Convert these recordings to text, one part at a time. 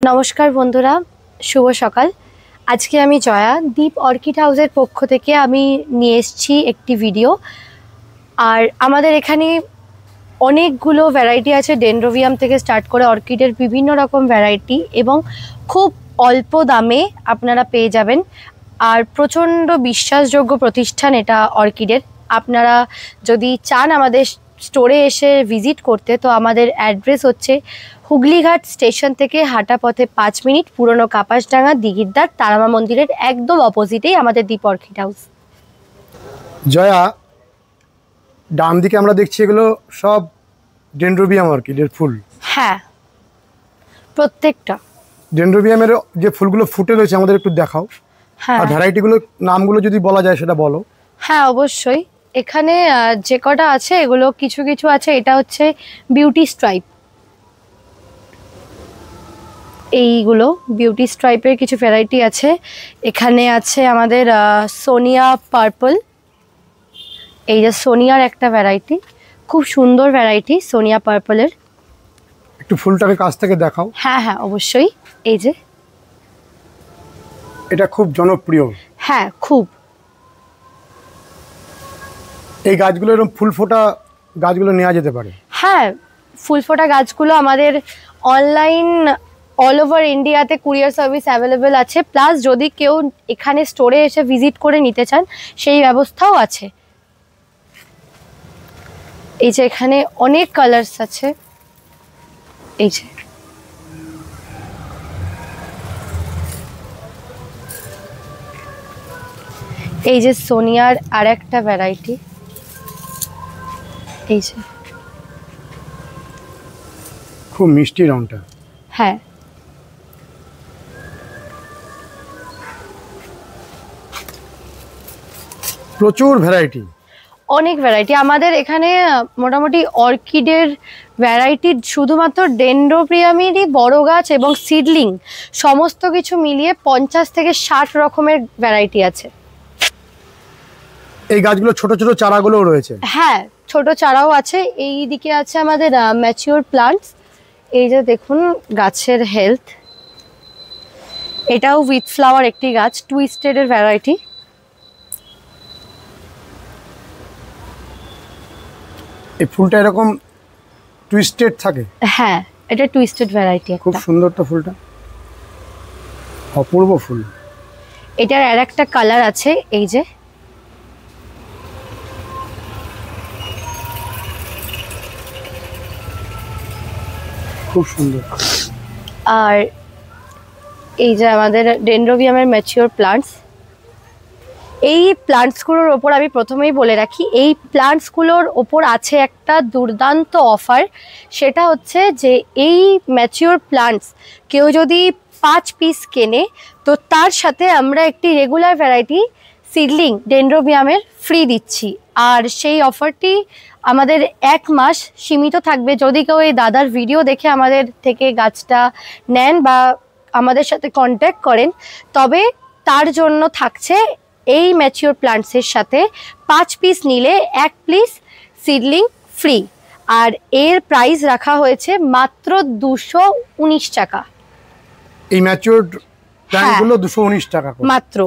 নমস্কার বন্ধুরা, শুভ সকাল। আজকে আমি জয়া দীপ অর্কিড হাউসের পক্ষ থেকে আমি নিয়ে এসেছি একটি ভিডিও। আর আমাদের এখানে অনেকগুলো ভ্যারাইটি আছে, ডেনড্রোবিয়াম থেকে স্টার্ট করে অর্কিডের বিভিন্ন রকম ভ্যারাইটি, এবং খুব অল্প দামে আপনারা পেয়ে যাবেন। আর প্রচণ্ড বিশ্বাসযোগ্য প্রতিষ্ঠান এটা অর্কিডের। আপনারা যদি চান আমাদের স্টোরে এসে ভিজিট করতে, তো আমাদের অ্যাড্রেস হচ্ছে হুগলিঘাট স্টেশন থেকে হাঁটা পথে 5 মিনিট, পুরনো কাপাসডাঙ্গা দিঘিরদার তারামা মন্দিরের একদম অপোজিটেই আমাদের দীপ অর্কিড হাউস। জয়া, ডান দিকে আমরা দেখছি এগুলো সব ডেনড্রোবিয়াম অর্কিডের ফুল। হ্যাঁ, প্রত্যেকটা ডেনড্রোবিয়ামের যে ফুলগুলো ফুটে রয়েছে আমাদের একটু দেখাও। হ্যাঁ, আর ভ্যারাইটিগুলো নামগুলো যদি বলা যায় সেটা বলো। হ্যাঁ অবশ্যই। এখানে যে কটা আছে এগুলো কিছু কিছু আছে। এটা হচ্ছে বিউটি স্ট্রাইপ, এইগুলো বিউটি স্ট্রাইপের কিছু ভ্যারাইটি আছে। এখানে আছে আমাদের সোনিয়া পার্পল, এই যে সোনিয়ার একটা ভ্যারাইটি, খুব সুন্দর ভ্যারাইটি সোনিয়া পার্পলের। একটু ফুলটাকে কাছ থেকে দেখাও। হ্যাঁ হ্যাঁ অবশ্যই, এই যে এটা খুব জনপ্রিয়। হ্যাঁ খুব। এই গাছগুলো এরকম ফুল ফোটা গাছগুলো নেওয়া যেতে পারে। হ্যাঁ, ফুল ফোটা গাছগুলো আমাদের অনলাইন অল ওভার ইন্ডিয়াতে কুরিয়ার সার্ভিস অ্যাভেলেবেল আছে। প্লাস যদি কেউ এখানে স্টোরে এসে ভিজিট করে নিতে চান সেই ব্যবস্থাও আছে। এই যে এখানে অনেক কালার্স আছে, এই যে এই যে সোনিয়ার আর একটা ভ্যারাইটি, এই যে খুব মিষ্টি রংটা। হ্যাঁ, প্রচুর ভ্যারাইটি, অনেক ভ্যারাইটি আমাদের এখানে। মোটামুটি অর্কিডের ভ্যারাইটি শুধুমাত্র ডেনড্রোবিয়ামেরই বড় গাছ এবং সিডলিং সমস্ত কিছু মিলিয়ে 50 থেকে 60 রকমের ভ্যারাইটি আছে। এই গাছগুলো ছোট ছোট চারাগুলোও রয়েছে। হ্যাঁ, ছোট চারাও আছে। এই দিকে আছে আমাদের ম্যাচিওর প্লান্টস। এই যে দেখুন গাছের হেলথ, এটাও উইথ ফ্লাওয়ার একটি গাছ, টুইস্টেডের ভ্যারাইটি। এই ফুলটা এরকম টুইস্টেড থাকে। হ্যাঁ, এটা টুইস্টেড ভ্যারাইটি। খুব সুন্দর তো ফুলটা, অপূর্ব ফুল। এটার আর একটা কালার আছে, এই যে খুব সুন্দর। আর এই যে আমাদের ডেনড্রোবিয়ামের ম্যাচিওর প্লান্টস। এই প্লান্টসগুলোর ওপর আমি প্রথমেই বলে রাখি, এই প্লান্টসগুলোর ওপর আছে একটা দুর্দান্ত অফার। সেটা হচ্ছে যে এই ম্যাচিওর প্লান্টস কেউ যদি 5 পিস কেনে, তো তার সাথে আমরা একটি রেগুলার ভ্যারাইটি সিডলিং ডেনড্রোবিয়ামের ফ্রি দিচ্ছি। আর সেই অফারটি আমাদের 1 মাস সীমিত থাকবে। যদি কেউ এই দাদার ভিডিও দেখে আমাদের থেকে গাছটা নেন বা আমাদের সাথে কন্ট্যাক্ট করেন, তবে তার জন্য থাকছে এই ম্যাচিওর প্লান্টসের সাথে 5 পিস নিলে 1 পিস সিডলিং ফ্রি। আর এর প্রাইস রাখা হয়েছে মাত্র 219 টাকা। এই ম্যাচিওর প্ল্যান্টগুলো 219 টাকা মাত্র।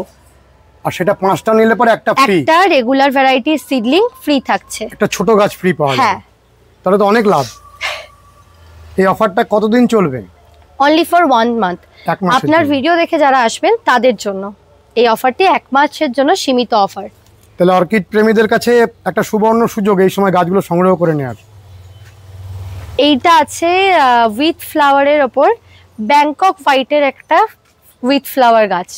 আর সেটা 5টা নিলে পরে একটা ফ্রি, একটা রেগুলার ভ্যারাইটি সিডলিং ফ্রি থাকছে, একটা ছোট গাছ ফ্রি পাওয়া যাবে। হ্যাঁ, তাহলে তো অনেক লাভ। এই অফারটা কতদিন চলবে? Only for 1 month. আপনার ভিডিও দেখে যারা আসবেন তাদের জন্য এই অফারটি 1 মাসের জন্য সীমিত অফার। তাহলে অর্কিড প্রেমীদের কাছে একটা সুবর্ণ সুযোগ এই সময় গাছগুলো সংগ্রহ করে নেওয়ার। এইটা আছে উইথ ফ্লাওয়ারের ওপর ব্যাংকক হোয়াইটের একটা উইথ ফ্লাওয়ার গাছ,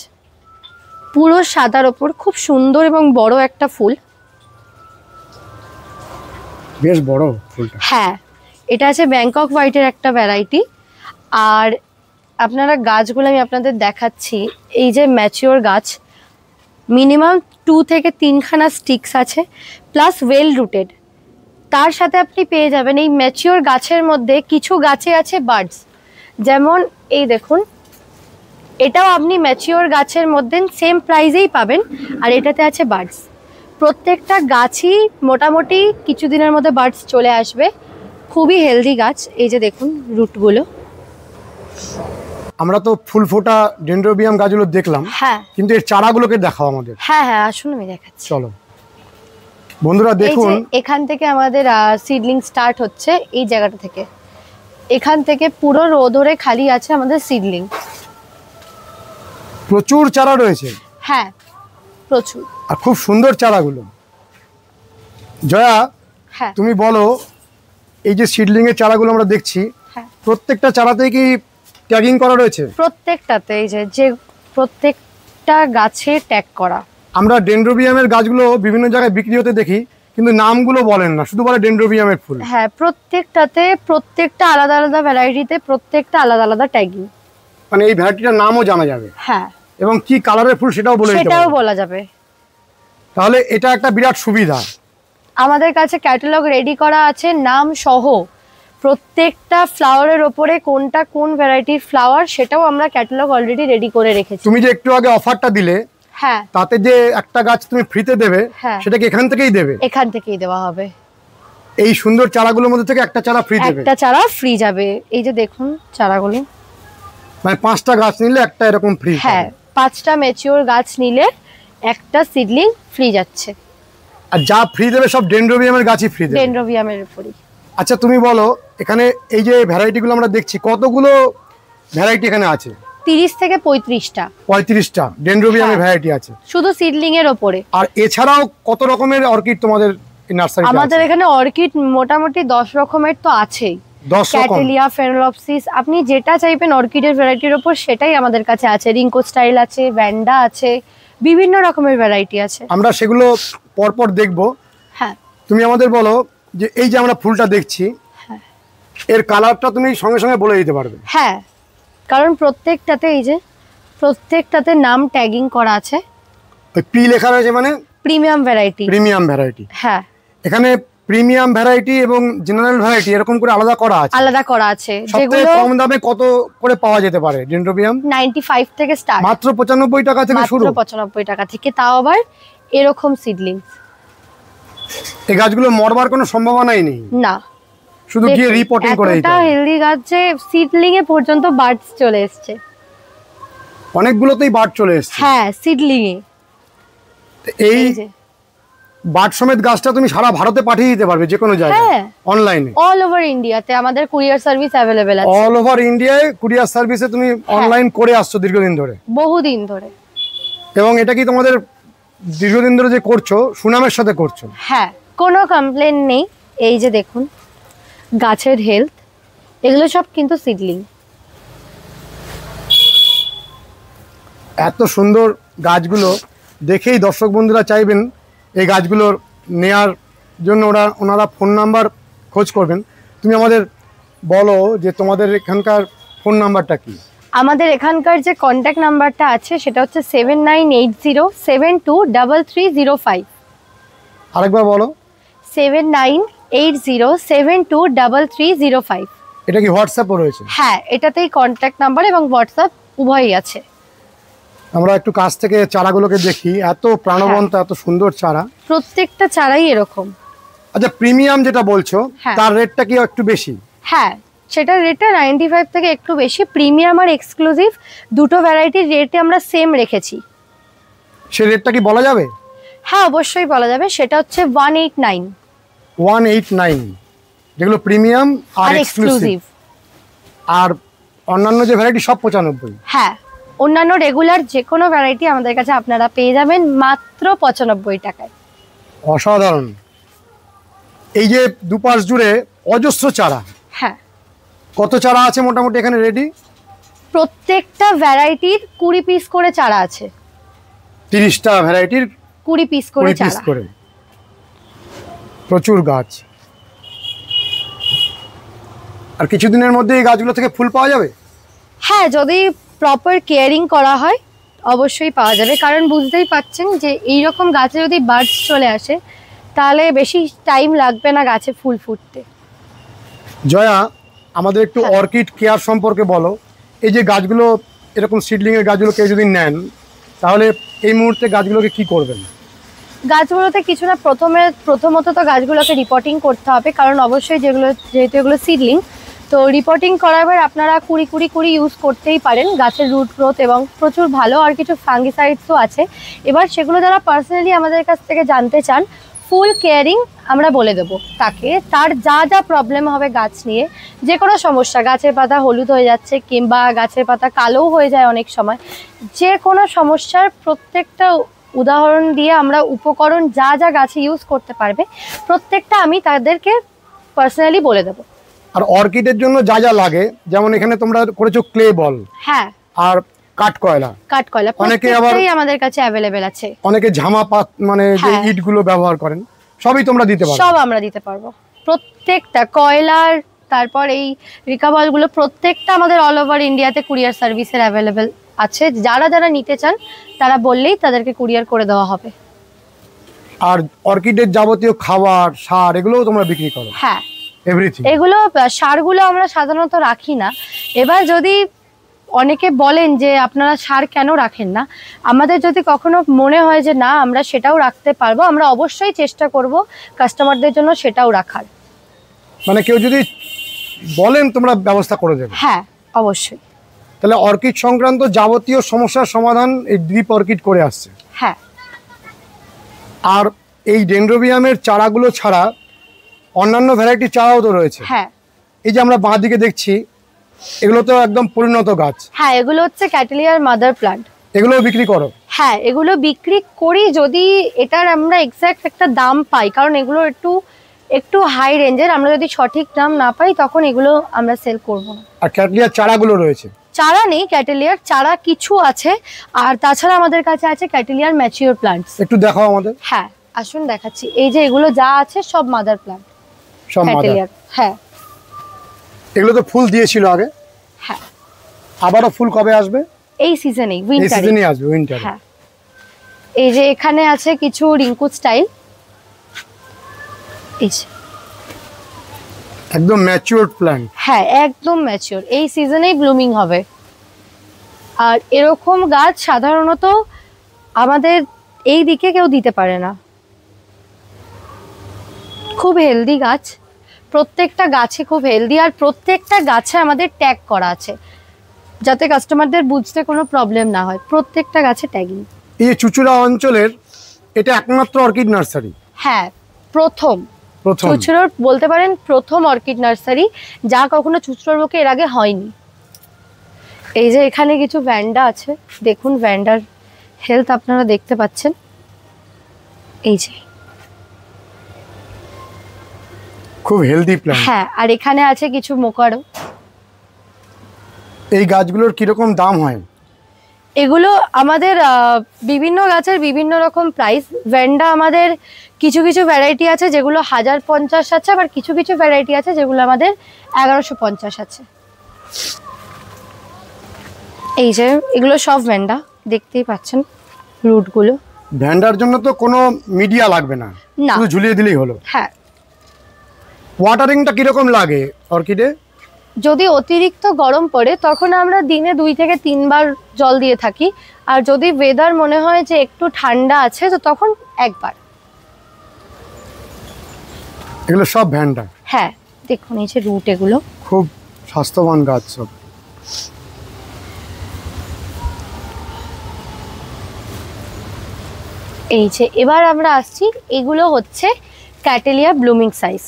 পুরো সাদার ওপর খুব সুন্দর এবং বড় একটা ফুল, বেশ বড় ফুলটা। হ্যাঁ, এটা আছে ব্যাংকক হোয়াইটের একটা ভ্যারাইটি। আর আপনারা গাছগুলো আমি আপনাদের দেখাচ্ছি। এই যে ম্যাচিওর গাছ, মিনিমাম 2 থেকে 3 খানা স্টিক্স আছে, প্লাস ওয়েল রুটেড। তার সাথে আপনি পেয়ে যাবেন এই ম্যাচিওর গাছের মধ্যে কিছু গাছে আছে বার্ডস, যেমন এই দেখুন, এটাও আপনি ম্যাচিওর গাছের মধ্যে সেম প্রাইসেই পাবেন। আর এটাতে আছে বার্ডস। প্রত্যেকটা গাছই মোটামুটি কিছুদিনের মধ্যে বার্ডস চলে আসবে। খুবই হেলদি গাছ। এই যে দেখুন রুটগুলো, আমরা তো ফুল ফোটা ডেনড্রোবিয়াম গাছগুলো দেখলাম, হ্যাঁ কিন্তু এর চারাগুলোকে দেখাও আমাদের। হ্যাঁ হ্যাঁ, আসুন আমি দেখাচ্ছি। চলো বন্ধুরা এই যে দেখুন, এখান থেকে আমাদের সিডলিং স্টার্ট হচ্ছে, এই জায়গাটা থেকে। এখান থেকে পুরো রো ধরে খালি আছে আমাদের সিডলিং। প্রচুর চারা রয়েছে। হ্যাঁ প্রচুর, আর খুব সুন্দর চারাগুলো। জয়া, হ্যাঁ তুমি বলো, এই যে সিডলিং এর চারাগুলো আমরা দেখছি, হ্যাঁ প্রত্যেকটা চারাতেই কি ট্যাগিং করা রয়েছে? প্রত্যেকটাতে এই যে প্রত্যেকটা গাছে ট্যাগ করা। আমরা ডেনড্রোবিয়ামের গাছগুলো বিভিন্ন জায়গায় বিক্রি হতে দেখি, কিন্তু নামগুলো বলেন না, শুধু বলে ডেনড্রোবিয়ামের ফুল। হ্যাঁ প্রত্যেকটাতে, প্রত্যেকটা আলাদা আলাদা ভ্যারাইটিতে প্রত্যেকটা আলাদা আলাদা ট্যাগিং। মানে এই ভ্যারাইটিটার নামও জানা যাবে, হ্যাঁ, এবং কি কালারের ফুল সেটাও বলে দিতে সেটাও পারবে। বলা যাবে। তাহলে এটা একটা বিরাট সুবিধা। আমাদের কাছে ক্যাটালগ রেডি করা আছে নাম সহ, প্রত্যেকটা ফ্লাওয়ারের ওপরে কোনটা কোন ভ্যারাইটির ফ্লাওয়ার সেটাও আমরা ক্যাটালগ অলরেডি রেডি করে রেখেছি। তুমি যে একটু আগে অফারটা দিলে, হ্যাঁ তাতে যে একটা গাছ তুমি ফ্রিতে দেবে, হ্যাঁ। সেটা কি এখান থেকেই দেবে? এখান থেকেই দেওয়া হবে। এই সুন্দর চারাগুলোর মধ্যে থেকে একটা চারা ফ্রি দেবে? একটা চারা ফ্রি যাবে। এই যে দেখুন চারাগুলো, মানে 5টা গাছ নিলে একটা এরকম ফ্রি। হ্যাঁ 5টা ম্যাচিওর গাছ নিলে একটা সিডলিং ফ্রি যাচ্ছে। আর যা ফ্রি দেবে সব ডেনড্রোবিয়ামের গাছই ফ্রি দেবে। ডেনড্রোবিয়ামের উপরই। আচ্ছা তুমি বলো, এখানে এই যে ভ্যারাইটিগুলো আমরা দেখছি, কতগুলো ভ্যারাইটি এখানে আছে? 30 থেকে 35টা। 35টা ডেনড্রোবিয়ামের হ্যাঁ। ভ্যারাইটি আছে শুধু সিডলিং এর ওপরে। আর এছাড়াও কত রকমের অর্কিড তোমাদের এই নার্সারিতে আছে? আমাদের এখানে অর্কিড মোটামুটি 10 রকমের তো আছেই। 10 রকম? ক্যাটেলিয়া, ফেনোলপসিস, আপনি যেটা চাইবেন অর্কিডের ভ্যারাইটির ওপর সেটাই আমাদের কাছে আছে। রিঙ্কো স্টাইল আছে, ভ্যান্ডা আছে, বিভিন্ন রকমের ভ্যারাইটি আছে। আমরা সেগুলো পরপর দেখব। হ্যাঁ তুমি আমাদের বলো যে এই যে আমরা ফুলটা দেখছি, হ্যাঁ এর কালারটা তুমি সঙ্গে সঙ্গে বলে দিতে পারবে? হ্যাঁ, কারণ প্রত্যেকটাতে এই যে প্রত্যেকটাতে নাম ট্যাগিং করা আছে। ওই পি লেখা রয়েছে মানে প্রিমিয়াম ভ্যারাইটি। Premium variety. হ্যাঁ, এখানে প্রিমিয়াম ভ্যারাইটি এবং জেনারেল ভ্যারাইটি এরকম করে আলাদা করা আছে। আলাদা করা আছে। সবথেকে যেগুলো কম দামে কত করে পাওয়া যেতে পারে ডেনড্রোবিয়াম? 95 থেকে স্টার্ট। মাত্র 95 টাকা থেকে শুরু? মাত্র 95 টাকা থেকে, তাও আবার এরকম সিডলিং। এই গাছগুলো মরবার কোনো সম্ভাবনাই নেই? না, শুধু গিয়ে রিপোর্টিং করে দিতে এতটা হবে। হেলদি গাছ যে সিডলিং এ পর্যন্ত বার্ডস চলে এসেছে। অনেকগুলোতেই বার্ড চলে এসেছে। হ্যাঁ সিডলিং এ। এই বার্ড সমেত গাছটা তুমি সারা ভারতে পাঠিয়ে দিতে পারবে যে কোনো জায়গায়, হ্যাঁ অনলাইনে? অল ওভার ইন্ডিয়াতে আমাদের কুরিয়ার সার্ভিস অ্যাভেলেবেল আছে। অল ওভার ইন্ডিয়ায় কুরিয়ার সার্ভিসে তুমি অনলাইন করে আসছো দীর্ঘদিন ধরে? বহুদিন ধরে। এবং এটা কি তোমাদের দীর্ঘদিন ধরে যে করছো সুনামের সাথে করছো? হ্যাঁ, কোনো কমপ্লেন নেই। এই যে দেখুন গাছের হেলথ, এগুলো সব কিন্তু সিডলিং। এত সুন্দর গাছগুলো দেখেই দর্শক বন্ধুরা চাইবেন এই গাছগুলোর নেয়ার জন্য ওনারা ফোন নাম্বার খোঁজ করবেন। তুমি আমাদের বলো যে তোমাদের এখানকার ফোন নাম্বারটা কি? আমাদের এখানকার যে কন্ট্যাক্ট নাম্বারটা আছে সেটা হচ্ছে 7980723305। আরেকবার বলো। 7980723305। এটা কি হোয়াটসঅ্যাপও রয়েছে? হ্যাঁ, এটাতেই কন্ট্যাক্ট নাম্বার এবং হোয়াটসঅ্যাপ উভয়ই আছে। আমরা একটু কাছ থেকে চারাগুলোকে দেখি, এত প্রাণবন্ত এত সুন্দর চারা। প্রত্যেকটা চারাই এরকম। আচ্ছা প্রিমিয়াম যেটা বলছো, হ্যাঁ। তার রেটটা কি একটু বেশি? হ্যাঁ, সেটার রেটটা 95 থেকে একটু বেশি। প্রিমিয়াম আর এক্সক্লুসিভ দুটো ভ্যারাইটির রেটে আমরা সেম রেখেছি। সে রেটটা কি বলা যাবে? হ্যাঁ অবশ্যই বলা যাবে। সেটা হচ্ছে 189। 189 যেগুলো প্রিমিয়াম আর আর এক্সক্লুসিভ। এক্সক্লুসিভ। আর অন্যান্য যে ভ্যারাইটি সব 95? হ্যাঁ, অন্যান্য রেগুলার যে কোনো ভ্যারাইটি আমাদের কাছে আপনারা পেয়ে যাবেন মাত্র 95 টাকায়। অসাধারণ। এই যে দুপাশ জুড়ে অজস্র চারা, হ্যাঁ, কত চারা আছে মোটামুটি এখানে রেডি? প্রত্যেকটা ভ্যারাইটির 20 পিস করে চারা আছে। 30টা ভ্যারাইটির 20 পিস করে 20 পিস চারা। করে। প্রচুর গাছ। আর কিছুদিনের মধ্যে এই গাছগুলো থেকে ফুল পাওয়া যাবে? হ্যাঁ, যদি প্রপার কেয়ারিং করা হয় অবশ্যই পাওয়া যাবে। কারণ বুঝতেই পাচ্ছেন যে এইরকম গাছে যদি বার্ডস চলে আসে তাহলে বেশি টাইম লাগবে না গাছে ফুল ফুটতে। জয়া, আমাদের একটু অর্কিড কেয়ার সম্পর্কে বলো। এই যে গাছগুলো এরকম সিডলিংয়ের গাছগুলো কেউ যদি নেন তাহলে এই মুহূর্তে গাছগুলোকে কি করবেন? গাছগুলোতে কিছু না, প্রথমত তো গাছগুলোকে রিপোর্টিং করতে হবে। কারণ অবশ্যই যেহেতু এগুলো সিডলিং, তো রিপোর্টিং করাবার আপনারা কুড়ি ইউজ করতেই পারেন, গাছের রুট গ্রোথ এবং প্রচুর ভালো, আর কিছু ফাঙ্গিসাইডসও আছে। এবার সেগুলো যারা পার্সোনালি আমাদের কাছ থেকে জানতে চান, ফুল কেয়ারিং আমরা বলে দেবো তাকে, তার যা যা প্রবলেম হবে গাছ নিয়ে, যে কোনো সমস্যা, গাছের পাতা হলুদ হয়ে যাচ্ছে কিংবা গাছের পাতা কালোও হয়ে যায় অনেক সময়, যে কোনো সমস্যার প্রত্যেকটা উদাহরণ দিয়ে আমরা উপকরণ যা যা গাছে ইউজ করতে পারবে প্রত্যেকটা আমি তাদেরকে পার্সোনালি বলে দেবো। আর অর্কিডের জন্য যা যা লাগে, যেমন এখানে তোমরা করেছো ক্লে বল, হ্যাঁ, আর কাঠকয়লা, অনেকে আবার আমাদের কাছে অ্যাভেলেবেল আছে। অনেকে ঝামা পাত মানে যে ইট গুলো ব্যবহার করেন, সবই তোমরা দিতে পারো? সব আমরা দিতে পারবো, প্রত্যেকটা কয়লার, তারপর এই রিকাবল গুলো প্রত্যেকটা আমাদের অল ওভার ইন্ডিয়াতে কুরিয়ার সার্ভিসের অ্যাভেলেবেল আছে। যারা যারা নিতে চান তারা বললেই তাদেরকে কুরিয়ার করে দেওয়া হবে। আর অর্কিডের যাবতীয় খাবার, সার, এগুলোও তোমরা বিক্রি করো? হ্যাঁ, এভরিথিং। এগুলো সারগুলো আমরা সাধারণত রাখি না। এবার যদি অনেকে বলেন যে আপনারা সার কেন রাখেন না, আমাদের যদি কখনো মনে হয় যে না আমরা সেটাও রাখতে পারবো, আমরা অবশ্যই চেষ্টা করব কাস্টমারদের জন্য সেটাও রাখার। মানে কেউ যদি বলেন তোমরা ব্যবস্থা করে দেবে? হ্যাঁ, অবশ্যই। তাহলে অর্কিড সংক্রান্ত যাবতীয় সমস্যার সমাধান এই ড্রিপ অর্কিড করে আসছে। হ্যাঁ। আর এই ডেনড্রোবিয়ামের চারাগুলো ছাড়া অন্যান্য ভ্যারাইটি চারাও তো রয়েছে। হ্যাঁ, এই যে আমরা বাঁ দিকে দেখছি, এগুলো তো একদম পরিণত গাছ। হ্যাঁ, এগুলো হচ্ছে ক্যাটেলিয়ার মাদার প্লান্ট। এগুলো বিক্রি করো? হ্যাঁ, এগুলো বিক্রি করি যদি এটার আমরা এক্স্যাক্ট একটা দাম পাই, কারণ এগুলো একটু হাই রেঞ্জের, আমরা যদি সঠিক দাম না পাই তখন এগুলো আমরা সেল করব না। আর ক্যাটেলিয়ার চারাগুলো রয়েছে? চারা নেই, ক্যাটেলিয়ার চারা কিছু আছে, আর তাছাড়া আমাদের কাছে আছে ক্যাটেলিয়ার ম্যাচিওর প্লান্টস। একটু দেখাও আমাদের। হ্যাঁ, আসুন দেখাচ্ছি। এই যে এগুলো যা আছে সব মাদার প্লান্ট, সব ক্যাটেলিয়ার। হ্যাঁ, এগুলো তো ফুল দিয়েছিল আগে। হ্যাঁ, আবারও ফুল কবে আসবে? এই সিজনেই, এই উইন্টারে। সিজনেই আসবে, উইন্টারে। হ্যাঁ, এই যে এখানে আছে কিছু রিঙ্কু স্টাইল, এই যে একদম ম্যাচিওর প্ল্যান্ট। হ্যাঁ, একদম ম্যাচিওর, এই সিজনেই ব্লুমিং হবে। আর এরকম গাছ সাধারণত আমাদের এই দিকে কেউ দিতে পারে না। খুব হেলদি গাছ, প্রত্যেকটা গাছে খুব হেলদি, আর প্রত্যেকটা গাছে আমাদের ট্যাগ করা আছে যাতে কাস্টমারদের বুঝতে কোনো প্রবলেম না হয়। প্রত্যেকটা গাছে ট্যাগিং। এই চুচুড়া অঞ্চলের এটা একমাত্র অর্কিড নার্সারি? হ্যাঁ, প্রথম চুচুড়োর বলতে পারেন প্রথম অর্কিড নার্সারি, যা কখনো চুচুড়োর বুকে এর আগে হয়নি। এই যে এখানে কিছু ভ্যান্ডা আছে, দেখুন ভ্যান্ডার হেলথ আপনারা দেখতে পাচ্ছেন। এই যে খুব হেলদি প্ল্যান্ট। হ্যাঁ, আর এখানে আছে কিছু মোকারো। এই গাছগুলোর কিরকম দাম হয়? এগুলো আমাদের বিভিন্ন গাছের বিভিন্ন রকম প্রাইস। ভ্যান্ডা আমাদের কিছু কিছু ভ্যারাইটি আছে যেগুলো 1050 আছে, আবার কিছু কিছু ভ্যারাইটি আছে যেগুলো আমাদের 1150 আছে। এই যে এগুলো সব ভ্যান্ডা, দেখতেই পাচ্ছেন রুটগুলো। ভ্যান্ডার জন্য তো কোনো মিডিয়া লাগবে না, শুধু ঝুলিয়ে দিলেই হলো। হ্যাঁ। ওয়াটারিংটা কিরকম লাগে অর্কিডে? যদি অতিরিক্ত গরম পড়ে তখন আমরা দিনে 2 থেকে 3 বার জল দিয়ে থাকি, আর যদি ওয়েদার মনে হয় যে একটু ঠান্ডা আছে তো তখন একবার। এগুলো সব ভ্যান্ডা? হ্যাঁ, দেখুন এই যে রুট, এগুলো খুব স্বাস্থ্যবান গাছ সব। এই যে এবার আমরা আসছি, এগুলো হচ্ছে ক্যাটেলিয়া ব্লুমিং সাইজ।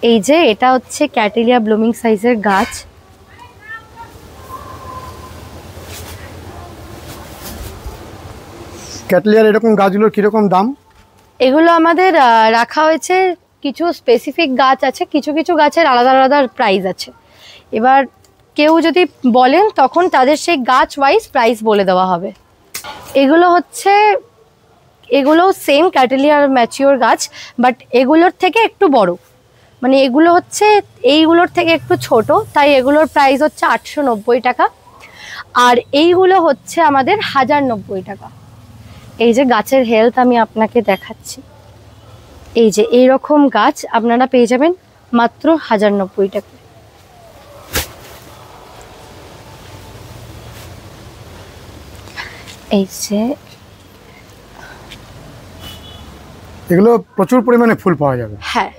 এই যে এটা হচ্ছে ক্যাটেলিয়া ব্লুমিং সাইজের গাছ। ক্যাটেলিয়ার এরকম গাছগুলোর কিরকম দাম? এগুলো আমাদের রাখা হয়েছে, কিছু স্পেসিফিক গাছ আছে, কিছু কিছু গাছের আলাদা আলাদা প্রাইস আছে। এবার কেউ যদি বলেন তখন তাদের সেই গাছ ওয়াইজ প্রাইস বলে দেওয়া হবে। এগুলো সেম ক্যাটেলিয়ার ম্যাচিওর গাছ, বাট এগুলোর থেকে একটু বড়, মানে এগুলো হচ্ছে এইগুলোর থেকে একটু ছোট, তাই এগুলোর প্রাইস হচ্ছে 890 টাকা, আর এইগুলো হচ্ছে আমাদের 1090 টাকা। এই যে গাছের হেলথ আমি আপনাকে দেখাচ্ছি, এই যে এইরকম গাছ আপনারা পেয়ে যাবেন মাত্র 1090 টাকা। এই যে এগুলো প্রচুর পরিমাণে ফুল পাওয়া যাবে। হ্যাঁ,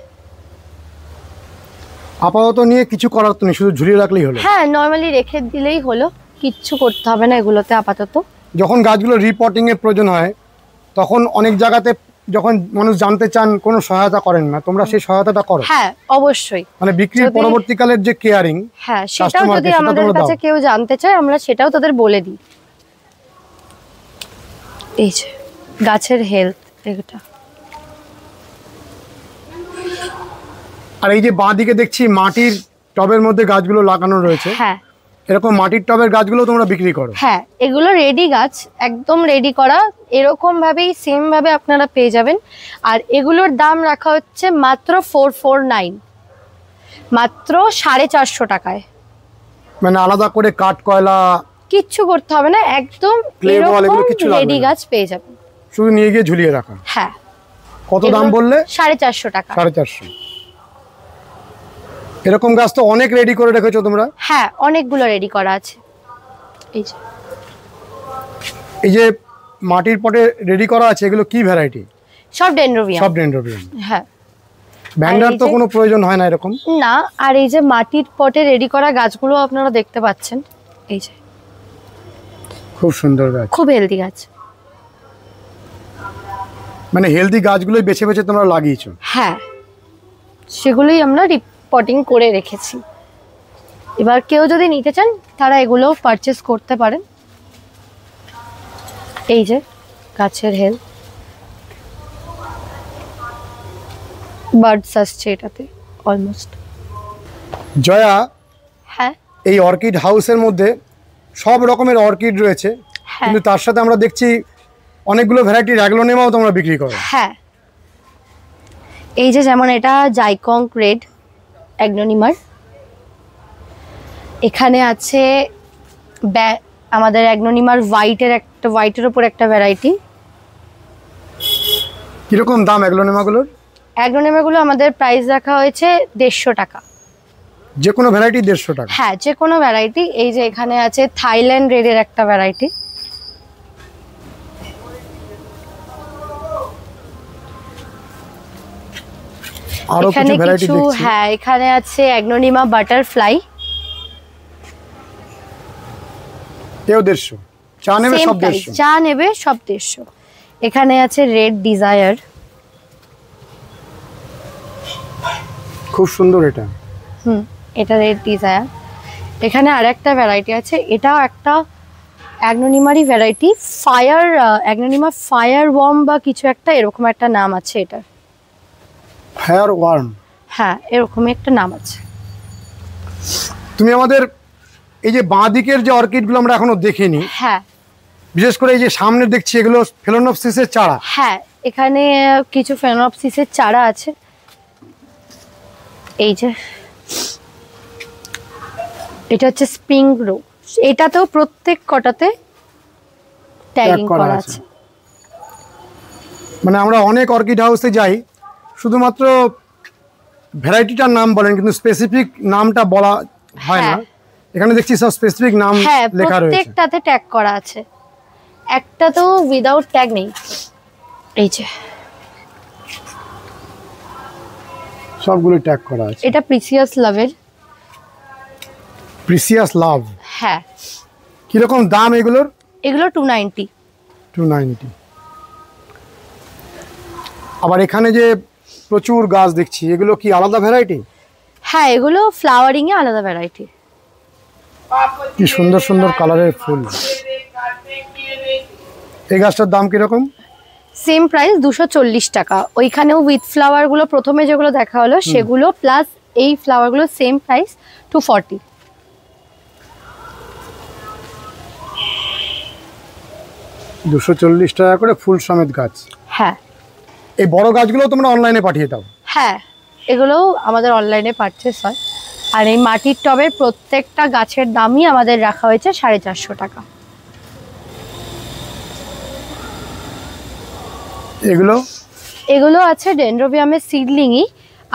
আপাতত নিয়ে কিছু করার তো নেই, শুধু ঝুলিয়ে রাখলেই হলো। হ্যাঁ, নর্মালি রেখে দিলেই হলো, কিচ্ছু করতে হবে না এগুলোতে আপাতত। যখন গাছগুলো রিপোর্টিং এর প্রয়োজন হয় তখন অনেক জায়গাতে যখন মানুষ জানতে চান কোনো সহায়তা করেন না, তোমরা সেই সহায়তাটা করো? হ্যাঁ অবশ্যই। মানে বিক্রির পরবর্তীকালের যে কেয়ারিং, হ্যাঁ সেটাও যদি আমাদের কাছে কেউ জানতে চায় আমরা সেটাও তাদের বলে দিই। এই যে গাছের হেলথ এটা। আর এই যে বাঁ দিকে দেখছি মাটির টবের মধ্যে গাছগুলো লাগানো রয়েছে। হ্যাঁ, এরকম মাটির টবের গাছগুলো তোমরা বিক্রি করো? হ্যাঁ, এগুলো রেডি গাছ, একদম রেডি করা, এরকম ভাবেই সেম ভাবে আপনারা পেয়ে যাবেন। আর এগুলোর দাম রাখা হচ্ছে মাত্র 449, মাত্র 450 টাকায়। মানে আলাদা করে কাঠ কয়লা কিচ্ছু করতে হবে না, একদম রেডি গাছ পেয়ে যাবেন, শুধু নিয়ে গিয়ে ঝুলিয়ে রাখা। হ্যাঁ। কত দাম বললে? 450 টাকা। 450। এরকম গাছ তো অনেক রেডি করে রেখেছো তোমরা? হ্যাঁ, অনেকগুলো রেডি করা আছে। এই যে মাটির পটে রেডি করা আছে এগুলো কি ভ্যারাইটি? সব ডেনড্রোবিয়াম। সব ডেনড্রোবিয়াম। হ্যাঁ, ভ্যান্ডার তো কোনো প্রয়োজন হয় না এরকম? না। আর এই যে মাটির পটে রেডি করা গাছগুলো আপনারা দেখতে পাচ্ছেন, এই যে খুব সুন্দর গাছ, খুব হেলদি গাছ। মানে হেলদি গাছগুলোই বেছে বেছে তোমরা লাগিয়েছো? হ্যাঁ, সেগুলোই আমরা রিপোর্টিং করে রেখেছি। এবার কেউ যদি নিতে চান তারা এগুলো পারচেস করতে পারেন। এই যে গাছের হেলথ, বার্ডস আসছে এটাতে অলমোস্ট। জয়া, হ্যাঁ, এই অর্কিড হাউসের মধ্যে সব রকমের অর্কিড রয়েছে, কিন্তু তার সাথে আমরা দেখছি অনেকগুলো ভ্যারাইটির অ্যাগ্লোনেমাও তোমরা বিক্রি করো। হ্যাঁ, এই যে যেমন এটা জাইকং রেড অ্যাগ্লোনিমার, এখানে আছে আমাদের অ্যাগ্লোনিমার হোয়াইটের উপর একটা ভ্যারাইটি। কিরকম দাম অ্যাগ্লোনেমাগুলোর? অ্যাগ্লোনিমাগুলো আমাদের প্রাইস রাখা হয়েছে 150 টাকা। যে কোনো ভ্যারাইটি 150 টাকা? হ্যাঁ, যে কোনো ভ্যারাইটি। এই যে এখানে আছে থাইল্যান্ড রেডের একটা ভ্যারাইটি। এখানে কিছু, হ্যাঁ, এখানে আছে অ্যাগ্লোনিমা বাটারফ্লাই, এও 150। চা নেবে সব 150? চা নেবে সব 150। এখানে আছে রেড ডিজায়ার, খুব সুন্দর এটা। এটা রেড ডিজায়ার। এখানে আরেকটা ভ্যারাইটি আছে, এটাও একটা অ্যাগ্লোনিমারই ভ্যারাইটি, অ্যাগ্লোনিমা ফায়ার ওয়ার্ম বা কিছু একটা এরকম একটা নাম আছে এটার। Fire worm? হ্যাঁ, এরকমই একটা নাম আছে। তুমি আমাদের এই যে বাঁ দিকের যে অর্কিডগুলো আমরা এখনো দেখিনি, হ্যাঁ, বিশেষ করে এই যে সামনে দেখছি এগুলো ফেলোনপসিসের চারা। হ্যাঁ, এখানে কিছু ফেলোনপসিসের চারা আছে। এই যে এটা হচ্ছে স্প্রিং রোজ, এটাতেও প্রত্যেক কটাতে ট্যাগিং করা আছে। মানে আমরা অনেক অর্কিড হাউসে যাই, শুধুমাত্র ভ্যারাইটিটার নাম বলেন কিন্তু স্পেসিফিক নামটা বলা হয় না। এখানে দেখছি সব স্পেসিফিক নাম লেখা রয়েছে। প্রত্যেকটাতে ট্যাগ করা আছে, একটা তো উইদাউট ট্যাগ নেই। এই যে সবগুলো ট্যাগ করা আছে। এটা প্রিসিয়াস লাভের। প্রিসিয়াস লাভ? হ্যাঁ। কিরকম দাম এগুলোর? এগুলো 290। 290। আবার এখানে যে প্রচুর গাছ দেখছি, এগুলো কি আলাদা ভ্যারাইটি? হ্যাঁ, এগুলো ফ্লাওয়ারিং এ আলাদা ভ্যারাইটি। কি সুন্দর সুন্দর কালারের ফুল। এই গাছটার দাম কিরকম? সেম প্রাইস 240 টাকা। ওইখানেও উইথ ফ্লাওয়ার গুলো প্রথমে যেগুলো দেখা হলো সেগুলো প্লাস এই ফ্লাওয়ার গুলো সেম প্রাইস 240। টাকা করে ফুল সমেত গাছ। হ্যাঁ। এই বড় গাছগুলো তোমরা অনলাইনে পাঠিয়ে দাও? হ্যাঁ, এগুলোও আমাদের অনলাইনে পারচেস হয়। আর এই মাটির টবের প্রত্যেকটা গাছের দামই আমাদের রাখা হয়েছে 450 টাকা। এগুলো আছে ডেনড্রোবিয়ামের সিডলিংই,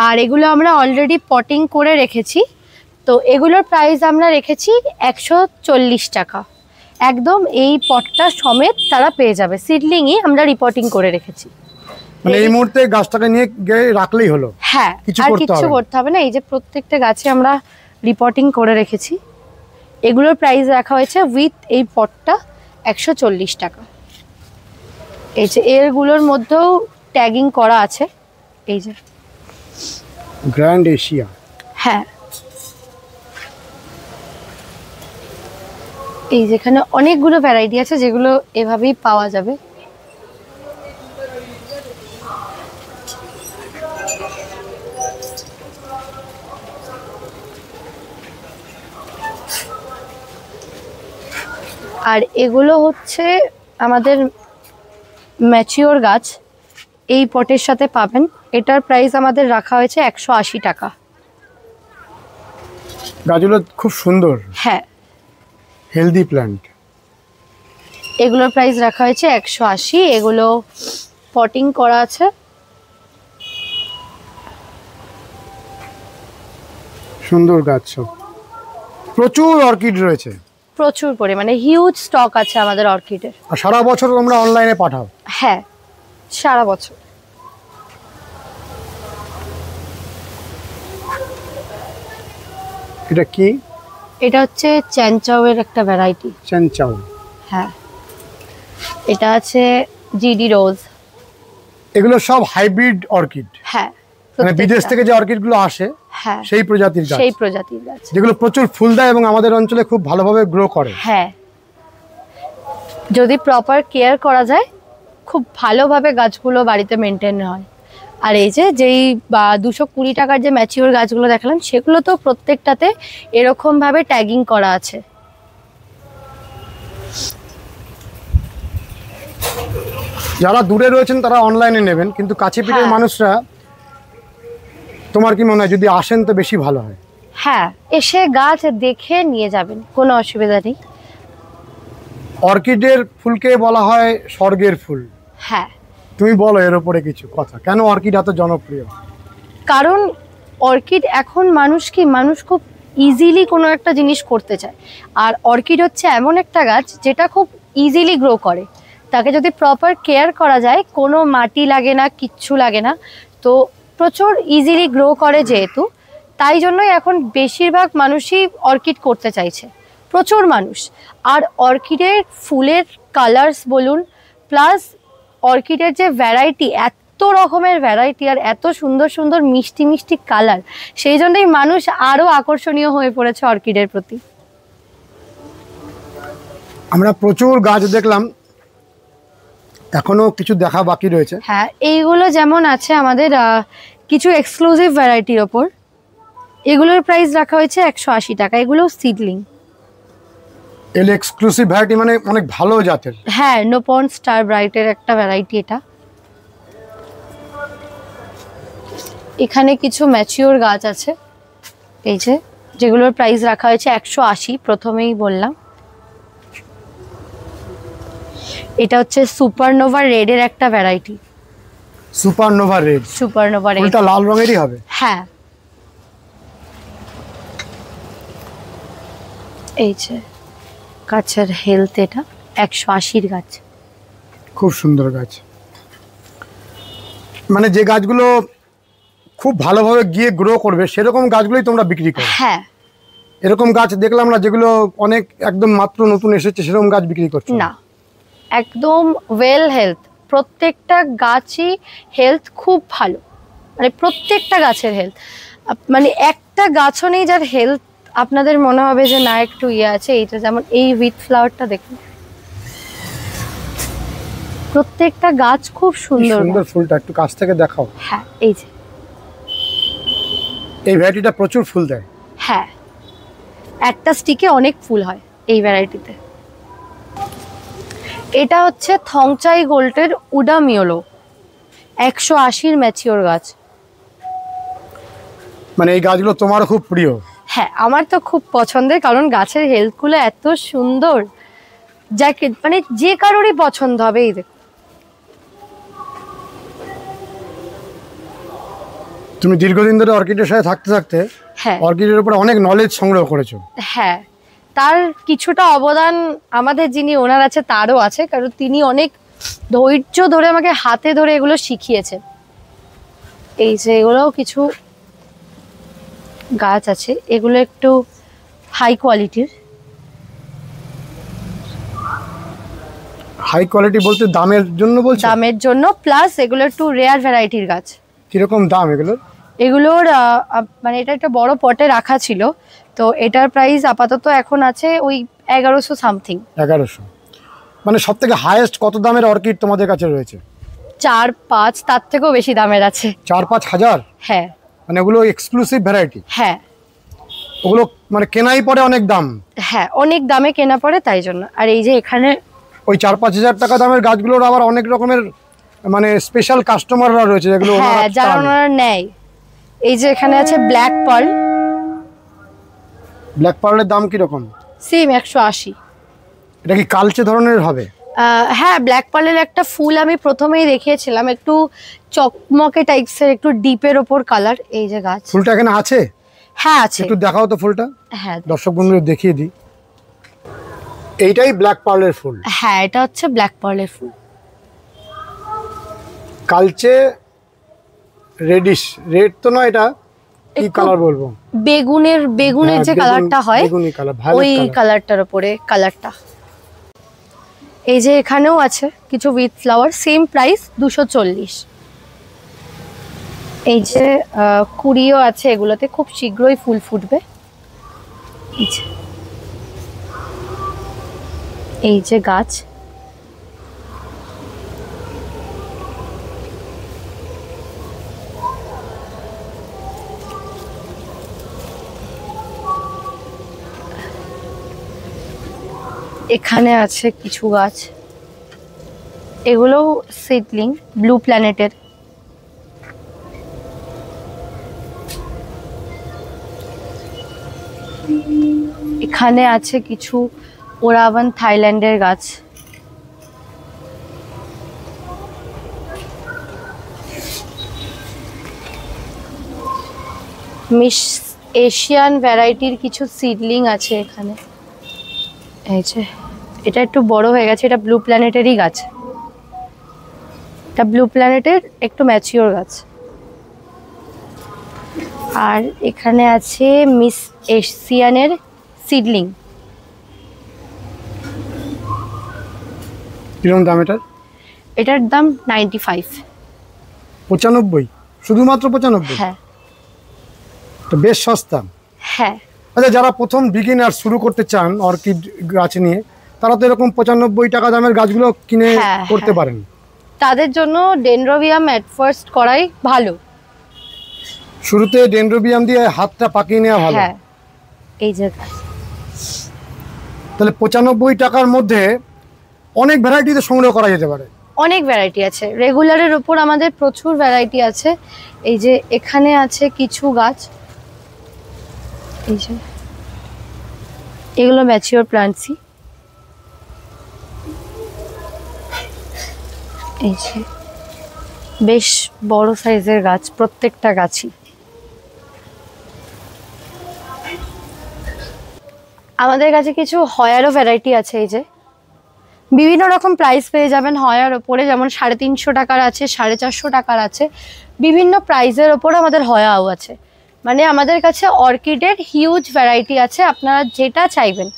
আর এগুলো আমরা অলরেডি পটিং করে রেখেছি। তো এগুলোর প্রাইস আমরা রেখেছি 140 টাকা। একদম এই পটটা সমেত তারা পেয়ে যাবে, সিডলিংই আমরা রিপোর্টিং করে রেখেছি। মানে এই মুহূর্তে গাছটাকে নিয়ে গিয়ে রাখলেই হলো। হ্যাঁ, আর কিছু করতে হবে না। এই যে প্রত্যেকটা গাছে আমরা রিপোর্টিং করে রেখেছি। এগুলোর প্রাইস রাখা হয়েছে উইথ এই পটটা 140 টাকা। এই যে এরগুলোর মধ্যেও ট্যাগিং করা আছে। এই যে গ্র্যান্ড এশিয়া। হ্যাঁ, এই যেখানে অনেকগুলো ভ্যারাইটি আছে যেগুলো এভাবেই পাওয়া যাবে। আর এগুলো হচ্ছে আমাদের ম্যাচিওর গাছ, এই পটের সাথে পাবেন। এটার প্রাইস আমাদের রাখা হয়েছে 180 টাকা। গাছগুলো খুব সুন্দর। হ্যাঁ, হেলদি প্ল্যান্ট। এগুলোর প্রাইস রাখা হয়েছে 180। এগুলো পটিং করা আছে। সুন্দর গাছ সব, প্রচুর অর্কিড রয়েছে, প্রচুর পরিমাণে হিউজ স্টক আছে আমাদের অর্কিডের। আর সারা বছর তোমরা অনলাইনে পাঠাও? হ্যাঁ, সারা বছর। এটা কি? এটা হচ্ছে চ্যানচাওয়ের একটা ভ্যারাইটি। চ্যানচাও। হ্যাঁ, এটা আছে জিডি রোজ। এগুলো সব হাইব্রিড অর্কিড? হ্যাঁ, মানে বিদেশ থেকে যে অর্কিড গুলো আসে, হ্যাঁ, সেই প্রজাতির গাছ। সেই প্রজাতির গাছ যেগুলো প্রচুর ফুল দেয় এবং আমাদের অঞ্চলে খুব ভালোভাবে গ্রো করে। হ্যাঁ, যদি প্রপার কেয়ার করা যায় খুব ভালোভাবে গাছগুলো বাড়িতে মেনটেন হয়। আর এই যে যেই 220 টাকার যে ম্যাচিওর গাছগুলো দেখালাম, সেগুলো তো প্রত্যেকটাতে এরকম ভাবে ট্যাগিং করা আছে। যারা দূরে রয়েছেন তারা অনলাইনে নেবেন, কিন্তু কাছে পিঠের মানুষরা, তোমার কি মনে হয় যদি আসেন তো বেশি ভালো হয়? হ্যাঁ, এসে গাছ দেখে নিয়ে যাবেন, কোনো অসুবিধা নেই। অর্কিডের ফুলকে বলা হয় স্বর্গের ফুল। হ্যাঁ, তুমি বলো এর উপরে কিছু কথা, কেন অর্কিড এত জনপ্রিয়? কারণ অর্কিড এখন মানুষ খুব ইজিলি কোনো একটা জিনিস করতে চায়। আর অর্কিড হচ্ছে এমন একটা গাছ যেটা খুব ইজিলি গ্রো করে। তাকে যদি প্রপার কেয়ার করা যায়, কোনো মাটি লাগে না, কিচ্ছু লাগে না, তো প্রচুর ইজিলি গ্রো করে যেহেতু, তাই জন্যই এখন বেশিরভাগ মানুষই অর্কিড করতে চাইছে, প্রচুর মানুষ। আর অর্কিডের ফুলের কালার্স বলুন, প্লাস অর্কিডের যে ভ্যারাইটি, এত রকমের ভ্যারাইটি আর এত সুন্দর সুন্দর মিষ্টি মিষ্টি কালার, সেই জন্যই মানুষ আরো আকর্ষণীয় হয়ে পড়েছে অর্কিডের প্রতি। আমরা প্রচুর গাছ দেখলাম, এখনো কিছু দেখা বাকি রয়েছে। হ্যাঁ, এইগুলো যেমন আছে আমাদের কিছু এক্সক্লুসিভ ভ্যারাইটির ওপর। এগুলোর প্রাইস রাখা হয়েছে 180 টাকা। এগুলো সিডলিং। এল এক্সক্লুসিভ ভ্যারাইটি মানে অনেক ভালো জাতের। হ্যাঁ, নোপন স্টার ব্রাইটের একটা ভ্যারাইটি এটা। এখানে কিছু ম্যাচিওর গাছ আছে, এই যে যেগুলোর প্রাইস রাখা হয়েছে 180, প্রথমেই বললাম। এটা হচ্ছে সুপারনোভা রেডের একটা variety. Supernova red? Supernova red. এটা লাল রঙেরই হবে? হ্যাঁ, এই যে গাছের হেলথ, এটা 180 গাছ। খুব সুন্দর গাছ, মানে যে গাছগুলো খুব ভালোভাবে গিয়ে গ্রো করবে সেরকম গাছগুলোই তোমরা বিক্রি করো? হ্যাঁ, এরকম গাছ দেখলাম না যেগুলো অনেক একদম মাত্র নতুন এসেছে সেরকম গাছ বিক্রি করছো? না, একদম ওয়েল হেলথ। প্রত্যেকটা গাছই হেলথ খুব ভালো, মানে প্রত্যেকটা গাছের হেলথ, মানে একটা গাছও নেই যার হেলথ আপনাদের মনে হবে যে না একটু ইয়ে আছে। এইটা যেমন এই উইথ ফ্লাওয়ারটা দেখুন, প্রত্যেকটা গাছ খুব সুন্দর। সুন্দর ফুলটা একটু কাছ থেকে দেখাও। হ্যাঁ, এই যে এই ভ্যারাইটিটা প্রচুর ফুল দেয়। হ্যাঁ, একটা স্টিকে অনেক ফুল হয় এই ভ্যারাইটিতে। এটা হচ্ছে থংচাই গোল্ডের উডামিওলো, 180 ম্যাচিওর গাছ। মানে এই গাছগুলো তোমারও খুব প্রিয়? হ্যাঁ, আমার তো খুব পছন্দের, কারণ গাছের হেলথগুলো এত সুন্দর, যাকে মানে যে কারোরই পছন্দ হবে। এই দেখো, তুমি দীর্ঘদিন ধরে অর্কিডের সাথে থাকতে থাকতে হ্যাঁ অর্কিডের উপরে অনেক নলেজ সংগ্রহ করেছো। হ্যাঁ, তার কিছুটা অবদান আমাদের যিনি ওনার আছে তারও আছে, কারণ তিনি অনেক ধৈর্য ধরে আমাকে হাতে ধরে এগুলো শিখিয়েছে। এই যে এগুলোও কিছু গাছ আছে, এগুলো একটু হাই কোয়ালিটির। হাই কোয়ালিটি বলতে দামের জন্য বলছো? দামের জন্য, প্লাস এগুলো একটু রেয়ার ভ্যারাইটির গাছ। কিরকম দাম এগুলোর? এগুলোর মানে এটা একটা বড় পটে রাখা ছিল, তো এটার প্রাইস আপাতত এখন আছে ওই 1100 সামথিং। 1100? মানে সব থেকে হাইয়েস্ট কত দামের অর্কিড তোমাদের কাছে রয়েছে? 4-5, তার থেকেও বেশি দামের আছে। 4-5 হাজার? হ্যাঁ। মানে ওগুলো এক্সক্লুসিভ ভ্যারাইটি? হ্যাঁ। ওগুলো মানে কেনাই পড়ে অনেক দাম? হ্যাঁ, অনেক দামে কেনা পড়ে, তাই জন্য। আর এই যে এখানে ওই 4-5 হাজার টাকা দামের গাছগুলোর আবার অনেক রকমের মানে স্পেশাল কাস্টমাররা রয়েছে যেগুলো হ্যাঁ যারা ওনারা নেয়। এই যে এখানে আছে ব্ল্যাক পার্ল। ব্ল্যাক পার্লের দাম কিরকম? সেম 180। এটা কি কালচে ধরনের হবে? হ্যাঁ, ব্ল্যাক পার্লের একটা ফুল আমি প্রথমেই দেখিয়েছিলাম, একটু চকমকে টাইপসের, একটু ডিপের ওপর কালার। এই যে গাছ, ফুলটা এখানে আছে? হ্যাঁ আছে। একটু দেখাও তো ফুলটা। হ্যাঁ, দর্শক বন্ধুদের দেখিয়ে দিই। এইটাই ব্ল্যাক পার্লের ফুল? হ্যাঁ, এটা হচ্ছে ব্ল্যাক পার্লের ফুল। কালচে রেডিশ, রেড তো নয়, এটা কি কালার বলবো? বেগুনের যে কালারটা হয়, বেগুনি কালার, ওই কালারটার উপরে কালারটা। এই যে এখানেও আছে কিছু উইথ ফ্লাওয়ার, সেম প্রাইস 240। এই যে কুড়িও আছে, এগুলোতে খুব শীঘ্রই ফুল ফুটবে। এই যে গাছ, এখানে আছে কিছু গাছ, এগুলো সিডলিং ব্লু প্ল্যানেটের। এখানে আছে কিছু ওরাওয়ান থাইল্যান্ডের গাছ। মিস এশিয়ান ভ্যারাইটির কিছু সিডলিং আছে এখানে। এই যে এটা একটু বড় হয়ে গেছে, এটা ব্লু প্ল্যানেটেরই গাছ। এটা ব্লু প্ল্যানেটের একটু ম্যাচিওর গাছ। আর এখানে আছে মিস এশিয়ানের সিডলিং। কিরকম দাম এটার? এটার দাম 95। 95? শুধুমাত্র 95? হ্যাঁ। তো বেশ সস্তা। হ্যাঁ। আচ্ছা, যারা প্রথম বিগিনার শুরু করতে চান অর্কিড গাছ নিয়ে, তারা তো এরকম 95 টাকা দামের গাছগুলো কিনে করতে পারেন। তাদের জন্য ডেনড্রোবিয়াম এট ফার্স্ট করাই ভালো। শুরুতে ডেনড্রোবিয়াম দিয়ে হাতটা পাকিয়ে নেওয়া ভালো। হ্যাঁ। এই যে গাছ, তাহলে 95 টাকার মধ্যে অনেক ভ্যারাইটিতে সংগ্রহ করা যেতে পারে। অনেক ভ্যারাইটি আছে, রেগুলারের উপর আমাদের প্রচুর ভ্যারাইটি আছে। এই যে এখানে আছে কিছু গাছ, এই যে এগুলো ম্যাচিওর প্লান্টসই। এই যে বেশ বড় সাইজের গাছ, প্রত্যেকটা গাছই। আমাদের কাছে কিছু হয়ারও ভ্যারাইটি আছে। এই যে বিভিন্ন রকম প্রাইস পেয়ে যাবেন হয়ার ওপরে, যেমন 350 টাকার আছে, 450 টাকার আছে, বিভিন্ন প্রাইসের ওপর আমাদের হয়াও আছে। মানে আমাদের কাছে অর্কিডের হিউজ ভ্যারাইটি আছে, আপনারা যেটা চাইবেন,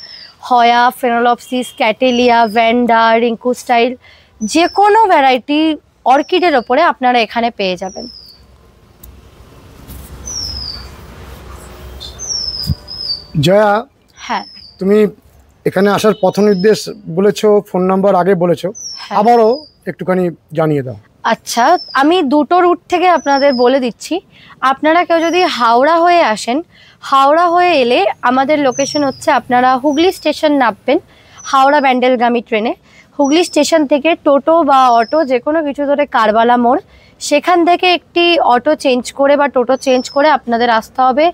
হয়া, ফেনোলপসিস, ক্যাটেলিয়া, ভ্যান্ডা, রিঙ্কু স্টাইল, যে কোনো ভ্যারাইটি অর্কিডের ওপরে আপনারা এখানে পেয়ে যাবেন। জয়া, হ্যাঁ, তুমি এখানে আসার পথ নির্দেশ বলেছো, ফোন নাম্বার আগে বলেছো, আবারও একটুখানি জানিয়ে দাও। আচ্ছা, আমি দুটো রুট থেকে আপনাদের বলে দিচ্ছি। আপনারা কেউ যদি হাওড়া হয়ে আসেন, হাওড়া হয়ে এলে আমাদের লোকেশন হচ্ছে, আপনারা হুগলি স্টেশন নামবেন হাওড়া ব্যান্ডেলগামী ট্রেনে। হুগলি স্টেশন থেকে টোটো বা অটো যে কোনো কিছু ধরে কারবালা মোড়, সেখান থেকে একটি অটো চেঞ্জ করে বা টোটো চেঞ্জ করে আপনাদের আসতে হবে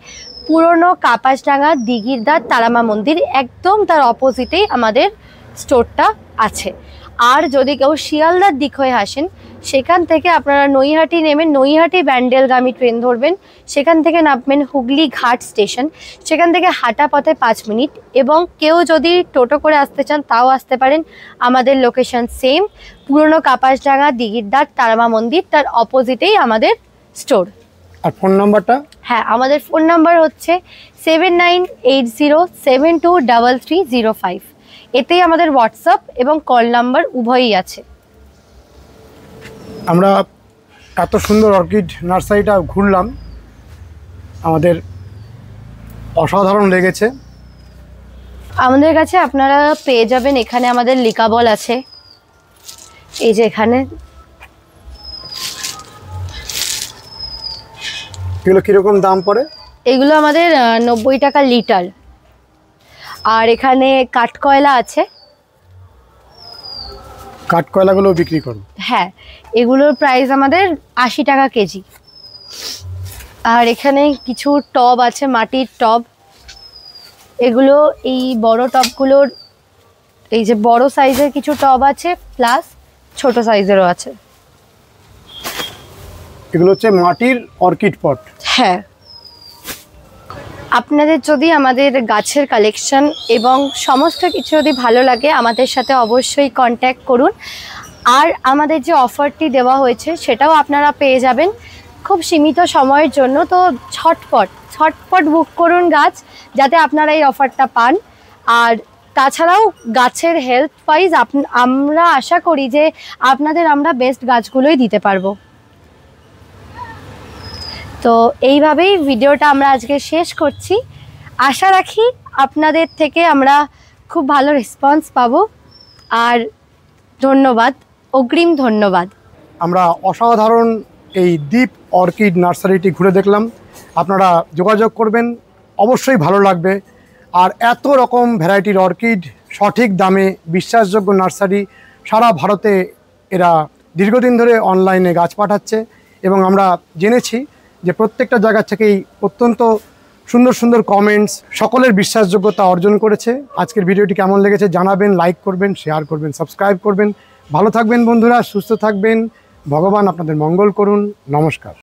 পুরনো কাপাসডাঙ্গা দিঘির ধার তারামা মন্দির, একদম তার অপোজিটেই আমাদের স্টোরটা আছে। আর যদি কেউ শিয়ালদার দিক হয়ে আসেন, সেখান থেকে আপনারা নৈহাটি নেমেন, নৈহাটি ব্যান্ডেলগামী ট্রেন ধরবেন, সেখান থেকে নামবেন হুগলি ঘাট স্টেশন, সেখান থেকে হাঁটা পথে 5 মিনিট। এবং কেউ যদি টোটো করে আসতে চান তাও আসতে পারেন। আমাদের লোকেশন সেম, পুরনো কাপাসডাঙ্গা দিঘিরদার তারামা মন্দির, তার অপোজিটেই আমাদের স্টোর। আর ফোন নাম্বারটা? হ্যাঁ, আমাদের ফোন নাম্বার হচ্ছে 7980723305। এতেই আমাদের হোয়াটসঅ্যাপ এবং কল নাম্বার উভয়ই আছে। আমরা এত সুন্দর অর্কিড নার্সারিটা ঘুরলাম, আমাদের অসাধারণ লেগেছে। আমাদের কাছে আপনারা পেয়ে যাবেন, এখানে আমাদের লিকাবল আছে, এই যে এখানে। এগুলো কীরকম দাম পড়ে? এগুলো আমাদের 90 টাকা লিটার। আর এখানে কাঠকয়লা আছে। কাঠকয়লাগুলো বিক্রি করো? হ্যাঁ, এগুলোর প্রাইস আমাদের 80 টাকা কেজি। আর এখানে কিছু টব আছে, মাটির টব। এগুলো এই বড় টবগুলোর, এই যে বড় সাইজের কিছু টব আছে, প্লাস ছোট সাইজেরও আছে। এগুলো হচ্ছে মাটির অর্কিড পট। হ্যাঁ, আপনাদের যদি আমাদের গাছের কালেকশন এবং সমস্ত কিছু যদি ভালো লাগে, আমাদের সাথে অবশ্যই কন্ট্যাক্ট করুন। আর আমাদের যে অফারটি দেওয়া হয়েছে সেটাও আপনারা পেয়ে যাবেন খুব সীমিত সময়ের জন্য। তো ছটপট বুক করুন গাছ, যাতে আপনারা এই অফারটা পান। আর তাছাড়াও গাছের হেলথ ওয়াইজ আমরা আশা করি যে আপনাদের আমরা বেস্ট গাছগুলোই দিতে পারবো। তো এইভাবেই ভিডিওটা আমরা আজকে শেষ করছি। আশা রাখি আপনাদের থেকে আমরা খুব ভালো রেসপন্স পাবো। আর ধন্যবাদ, অগ্রিম ধন্যবাদ। আমরা অসাধারণ এই দ্বীপ অর্কিড নার্সারিটি ঘুরে দেখলাম। আপনারা যোগাযোগ করবেন, অবশ্যই ভালো লাগবে। আর এত রকম ভ্যারাইটির অর্কিড সঠিক দামে, বিশ্বাসযোগ্য নার্সারি, সারা ভারতে এরা দীর্ঘদিন ধরে অনলাইনে গাছ পাঠাচ্ছে। এবং আমরা জেনেছি যে প্রত্যেকটা জায়গা থেকেই অত্যন্ত সুন্দর সুন্দর কমেন্টস, সকলের বিশ্বাসযোগ্যতা অর্জন করেছে। আজকের ভিডিওটি কেমন লেগেছে জানাবেন, লাইক করবেন, শেয়ার করবেন, সাবস্ক্রাইব করবেন। ভালো থাকবেন বন্ধুরা, সুস্থ থাকবেন, ভগবান আপনাদের মঙ্গল করুন। নমস্কার।